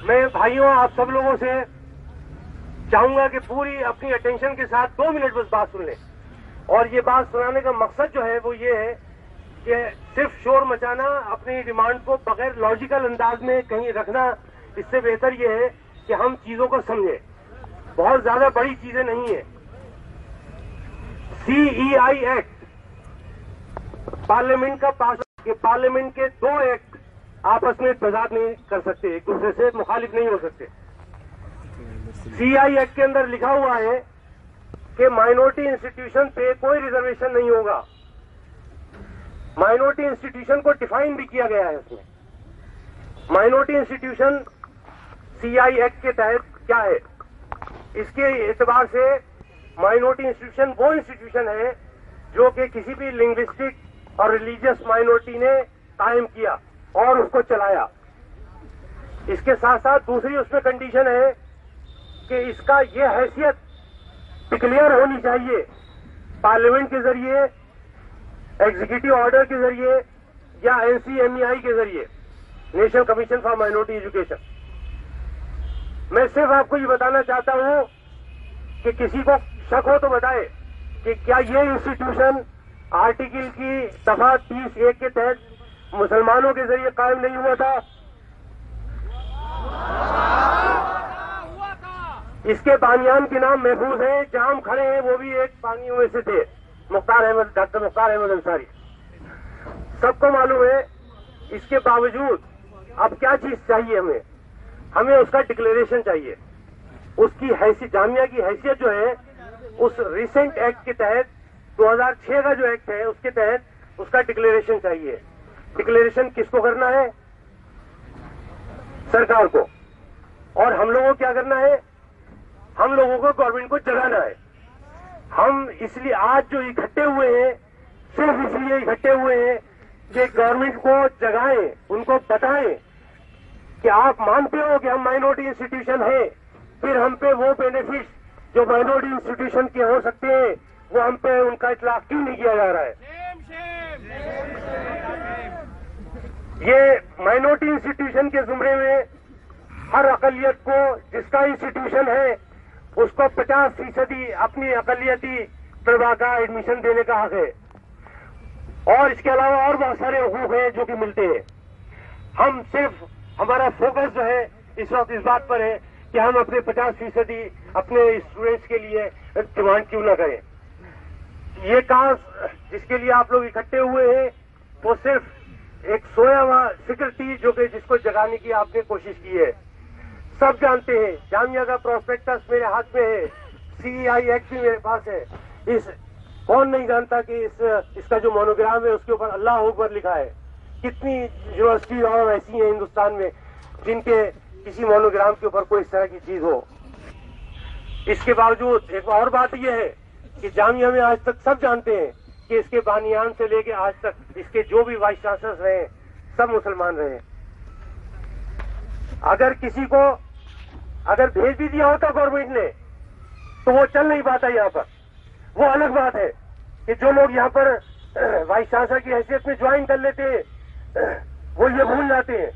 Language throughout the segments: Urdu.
میں بھائیوں آپ سب لوگوں سے چاہوں گا کہ پوری اپنی اٹینشن کے ساتھ 2 منٹ بس بات سن لیں. اور یہ بات سنانے کا مقصد جو ہے وہ یہ ہے کہ صرف شور مچانا، اپنی ڈیمانڈ کو بغیر لاجیکل انداز میں کہیں رکھنا، اس سے بہتر یہ ہے کہ ہم چیزوں کو سمجھیں. بہت زیادہ بڑی چیزیں نہیں ہیں. CEI ایکٹ پارلیمنٹ کا پاس، کہ پارلیمنٹ کے 2 ایکٹ آپس میں تضاد نہیں کر سکتے، ایک دوسرے سے مخالف نہیں ہو سکتے. CEI ایکٹ کے اندر لکھا ہوا ہے کہ مائنورٹی انسٹیٹیوشن پہ کوئی ریزرویشن نہیں ہوگا. مائنورٹی انسٹیٹیوشن کو ڈیفائن بھی کیا گیا ہے اس میں. مائنورٹی انسٹیٹیوشن CEI ایکٹ کے تحت کیا ہے؟ اس کے اعتبار سے مائنورٹی انسٹیٹیوشن وہ انسٹیٹیوشن ہے جو کہ کسی بھی لنگوسٹک اور ریلیجیس مائنورٹی نے قائم کیا اور اس کو چلایا. اس کے ساتھ ساتھ دوسری اس میں کنڈیشن ہے کہ اس کا یہ حیثیت ڈکلیئر ہونی چاہیے پارلیمنٹ کے ذریعے، ایگزیکٹو آرڈر کے ذریعے یا NCMEI کے ذریعے، national commission for minority education. میں صرف آپ کو یہ بتانا چاہتا ہوں کہ کسی کو شک ہو تو بتائے کہ کیا یہ انسٹیٹیوشن آرٹیکل کی دفعہ 30(1) کے تحت مسلمانوں کے ذریعے قائم نہیں ہوا تھا؟ اس کے بانیان کے نام محفوظ ہیں، جہاں ہم کھڑے ہیں وہ بھی ایک بانیوں میں سے تھے، ڈاکٹر مختار احمد انصاری. سب کو معلوم ہے. اس کے باوجود اب کیا چیز چاہیے ہمیں اس کا ڈکلیریشن چاہیے. اس کی حیثیت، جامعہ کی حیثیت جو ہے اس ریسنٹ ایکٹ کے تحت، 2006 کا جو ایکٹ ہے اس کے تحت اس کا ڈکلیریشن چاہیے. ڈکلیریشن کس کو کرنا ہے؟ سرکار کو. اور ہم لوگوں کو کیا کرنا ہے؟ ہم لوگوں کو گورنمنٹ کو جگانا ہے. ہم اس لیے آج جو اکٹھے ہوئے ہیں صرف اس لیے اکٹھے ہوئے ہیں کہ گورنمنٹ کو جگائیں، ان کو بتائیں کہ آپ مانتے ہو کہ ہم مائنورٹی انسٹیٹیوشن ہیں، پھر ہم پہ وہ بینیفٹ جو مائنورٹی انسٹیٹیوشن کے ہو سکتے ہیں وہ ہم پہ ان کا اطلاق کیوں نہیں کیا جا رہا ہے؟ یہ مائنورٹی انسٹیٹیوشن کے زمرے میں ہر اقلیت کو جس کا انسٹیٹیوشن ہے اس کو 50% اپنی اقلیتی طلباء کا ایڈمیشن دینے کا حق ہے. اور اس کے علاوہ اور بہت سارے حقوق ہیں جو کہ ملتے ہیں. ہم صرف ہمارا فوکس جو ہے اس وقت اس بات پر ہے کہ ہم اپنے 50% اپنے اسٹوڈینٹس کے لیے ڈیمانڈ کیوں نہ کریں. یہ کام جس کے لیے آپ لوگ اکٹھے ہوئے ہیں وہ صرف ایک سویا ہوا فکر تھی جو کہ جس کو جگانے کی آپ نے کوشش کی ہے. سب جانتے ہیں جامعہ کا پروسپیکٹس میرے ہاتھ میں ہے، CEI ایکٹ بھی میرے پاس ہے. کون نہیں جانتا کہ اس کا جو مونوگرام ہے اس کے اوپر اللہ اکبر لکھا ہے. کتنی یونیورسٹی اور ایسی ہیں ہندوستان میں جن کے کسی مونوگرام کے اوپر کوئی اس طرح کی چیز ہو. اس کے باوجود ایک اور بات یہ ہے کہ جامعہ میں آج تک سب جانتے ہیں کہ اس کے بانیان سے لے کے آج تک اس کے جو بھی وائس چانسلر رہے سب مسلمان رہے. اگر کسی کو اگر بھیج بھی دیا ہوتا گورنمنٹ نے تو وہ چل نہیں پاتا یہاں پر. وہ الگ بات ہے کہ جو لوگ یہاں پر وائس چانسلر کی حیثیت میں جوائن کر لیتے ہیں وہ یہ بھول جاتے ہیں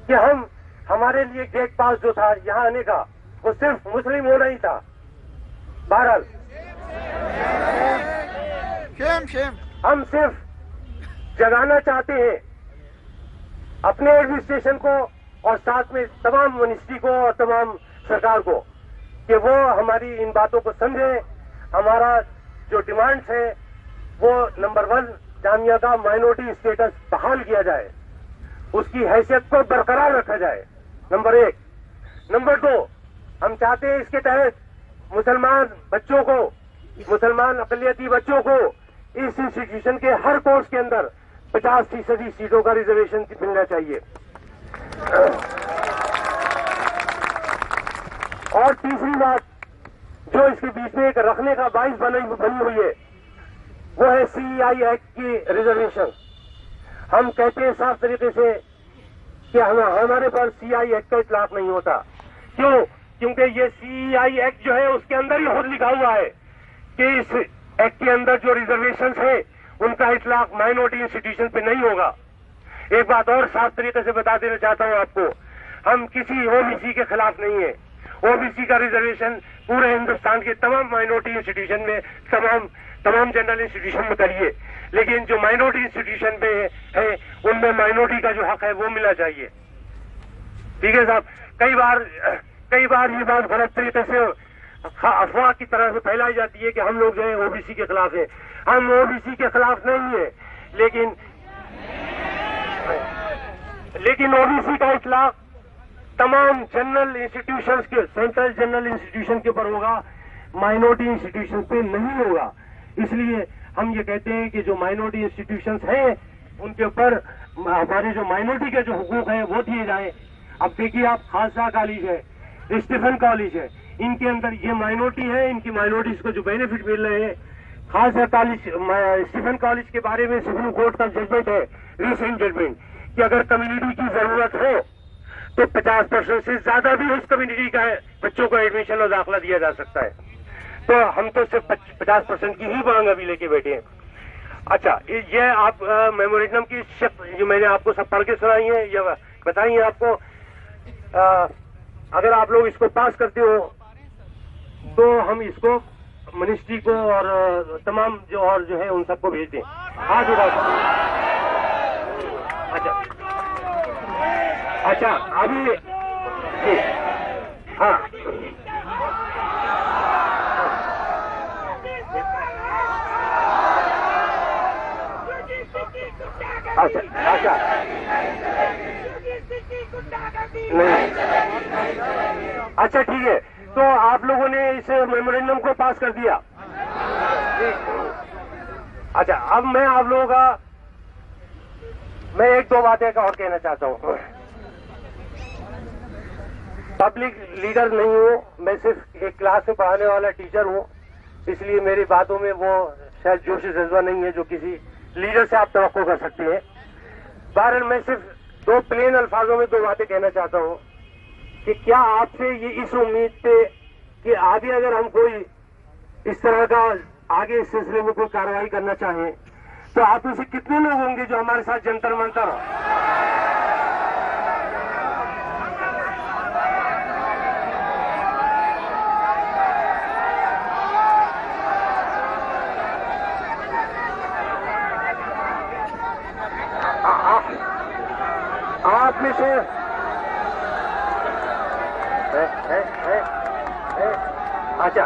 کہ ہمارے لیے گیٹ پاس جو تھا یہاں آنے کا وہ صرف مسلم ہونا ہی تھا. بہرحال ہم صرف جگانا چاہتے ہیں اپنے ایڈمنسٹریشن کو اور ساتھ میں تمام منسٹری کو اور تمام سرکار کو کہ وہ ہماری ان باتوں کو سمجھیں. ہمارا جو ڈیمانڈس ہے وہ نمبر 1 جامعہ کا مائنورٹی اسٹیٹس بحال کیا جائے، اس کی حیثیت کو برقرار رکھا جائے، نمبر 1. نمبر 2 ہم چاہتے ہیں اس کے تحت مسلمان بچوں کو، مسلمان اقلیتی بچوں کو اس انسٹیٹیوشن کے ہر کورس کے اندر 50% سیٹوں کا ریزرویشن ملنا چاہیے. اور تیسری بات جو اس کے بیچ میں ایک رکھنے کا باعث بنی ہوئی ہے وہ ہے CEI ایکٹ کی ریزرویشن. ہم کہتے ہیں صاف طریقے سے کہ ہمارے پاس CEI ایکٹ کا اطلاق نہیں ہوتا. کیوں؟ کیونکہ یہ CEI ایکٹ جو ہے اس کے اندر ہی خود لکھا ہوا ہے کہ اس ایکٹ کے اندر جو ریزرویشنز ہیں ان کا اطلاق مائنورٹی انسٹیٹیوشن پہ نہیں ہوگا. ایک بات اور صاف طریقے سے بتا دینا چاہتا ہوں آپ کو، ہم کسی OBC کے خلاف نہیں ہیں. OBC کا ریزرویشن پورے ہندوستان کے تمام مائنورٹی انسٹیٹیوشن میں تمام جنرل انسٹیٹیوشن میں کریے، لیکن جو مائنورٹی انسٹیٹیوشن میں ہے ان میں مائنورٹی کا جو حق ہے وہ ملنا چاہیے. ٹھیک ہے صاحب. کئی بار یہ بات غلط طریقے سے افواہ کی طرح سے پھیلائی جاتی ہے کہ ہم لوگ جو ہے OBC کے خلاف ہیں. ہم OBC کے خلاف نہیں ہیں، لیکن OBC کا اطلاق تمام جنرل انسٹیٹیوشنز کے سینٹرل جنرل انسٹیٹیوشن کے اوپر ہوگا، مائنورٹی انسٹیٹیوشن پہ نہیں ہوگا. اس لیے ہم یہ کہتے ہیں کہ جو مائنورٹی انسٹیٹیوشنز ہیں ان کے اوپر ہمارے جو مائنورٹی کے جو حقوق ہیں وہ دیے جائیں. اب دیکھیے آپ، خالصہ کالج ہے، اسٹیفن کالج ہے، ان کے اندر یہ مائنورٹی ہے، ان کی مائنورٹیز کو جو بینیفٹ مل رہے ہیں. خالصہ کالج اسٹیفن کالج کے بارے میں سپریم کورٹ کا ججمنٹ ہے، ریسنٹ ججمنٹ، کہ اگر کمیونٹی کی ضرورت ہو تو 50% سے زیادہ بھی اس کمیونٹی کا بچوں کو ایڈمیشن اور داخلہ دیا جا سکتا ہے. تو ہم تو صرف 50% کی ہی مانگ ابھی لے کے بیٹھے ہیں. اچھا، یہ آپ میمورینڈم کی جو میں نے آپ کو سب پڑھ کے سنائی ہے یا بتائی ہیں آپ کو، اگر آپ لوگ اس کو پاس کرتے ہو تو ہم اس کو منسٹری کو اور تمام جو ہے ان سب کو بھیج دیں. ہاں جی بات. اچھا ابھی جی ہاں اچھا نہیں، اچھا ٹھیک ہے. تو آپ لوگوں نے اس میمورینڈم کو پاس کر دیا. اچھا، اب میں آپ لوگوں کا ایک دو باتیں اور کہنا چاہتا ہوں. پبلک لیڈر نہیں ہوں، میں صرف ایک کلاس میں پڑھانے والا ٹیچر ہوں، اس لیے میری باتوں میں وہ شاید جوش جذبہ نہیں ہے جو کسی لیڈر سے آپ توقع کر سکتے ہیں. بہرحال میں صرف دو پلین الفاظوں میں دو باتیں کہنا چاہتا ہوں کہ کیا آپ سے یہ اس امید پہ کہ آگے اگر ہم کوئی اس طرح کا آگے اس سلسلے میں کوئی کارروائی کرنا چاہیں تو آپ میں سے کتنے لوگ ہوں گے جو ہمارے ساتھ جنتر منتر آپ میں سے اچھا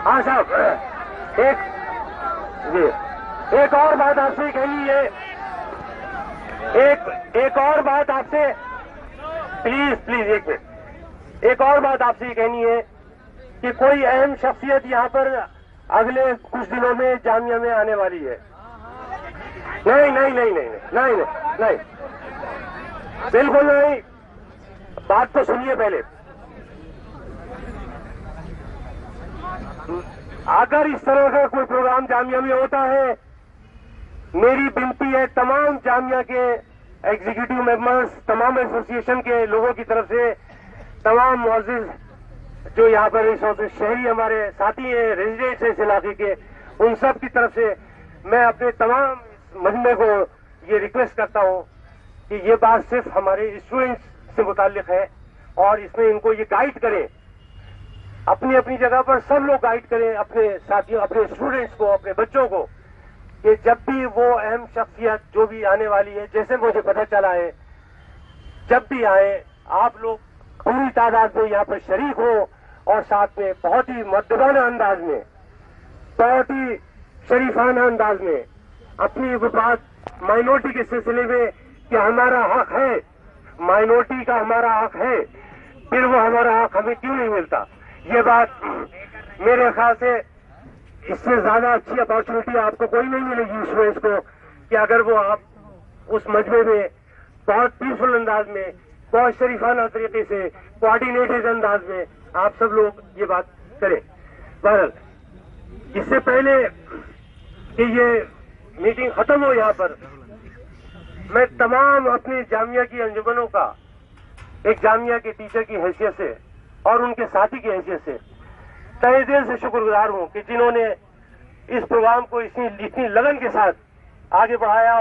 ہاں صاحب، ایک اور بات آپ سے کہنی ہے، ایک اور بات آپ سے پلیز ایک منٹ، ایک اور بات آپ سے یہ کہنی ہے کہ کوئی اہم شخصیت یہاں پر اگلے کچھ دنوں میں جامعہ میں آنے والی ہے. نہیں بالکل نہیں. بات تو سنیے پہلے. اگر اس طرح کا کوئی پروگرام جامعہ میں ہوتا ہے، میری بنتی ہے تمام جامعہ کے ایگزیکٹو ممبرز، تمام ایسوسیشن کے لوگوں کی طرف سے، تمام معزز جو یہاں پر اس وقت شہری ہمارے ساتھی ہیں، ریزیڈنٹس ہیں اس علاقے کے، ان سب کی طرف سے میں اپنے تمام مجمع کو یہ ریکویسٹ کرتا ہوں کہ یہ بات صرف ہمارے اسٹوڈنٹس سے متعلق ہے اور اس میں ان کو یہ گائیڈ کریں، اپنی اپنی جگہ پر سب لوگ گائیڈ کریں اپنے ساتھیوں، اپنے اسٹوڈنٹس کو، اپنے بچوں کو، کہ جب بھی وہ اہم شخصیت جو بھی آنے والی ہے، جیسے مجھے پتہ چلا ہے، جب بھی آئے آپ لوگ پوری تعداد میں یہاں پر شریک ہو اور ساتھ میں بہت ہی مؤدبانہ انداز میں، بہت ہی شریفانہ انداز میں اپنی بات مائنورٹی کے سلسلے میں کہ ہمارا حق ہے، مائنورٹی کا ہمارا حق ہے، پھر وہ ہمارا حق ہمیں کیوں نہیں ملتا. یہ بات میرے خیال سے اس سے زیادہ اچھی اپارچونیٹی آپ کو کوئی نہیں ملے گی اسٹوڈنٹس کو کہ اگر وہ آپ اس مجمع میں بہت پیسفل انداز میں، بہت شریفانہ طریقے سے، کوآرڈینیٹڈ انداز میں آپ سب لوگ یہ بات کریں. بہرحال اس سے پہلے کہ یہ میٹنگ ختم ہو، یہاں پر میں تمام اپنی جامعہ کی انجمنوں کا ایک جامعہ کے ٹیچر کی حیثیت سے اور ان کے ساتھی کی حیثیت سے تہہ دل سے شکر گزار ہوں کہ جنہوں نے اس پروگرام کو اتنی لگن کے ساتھ آگے بڑھایا.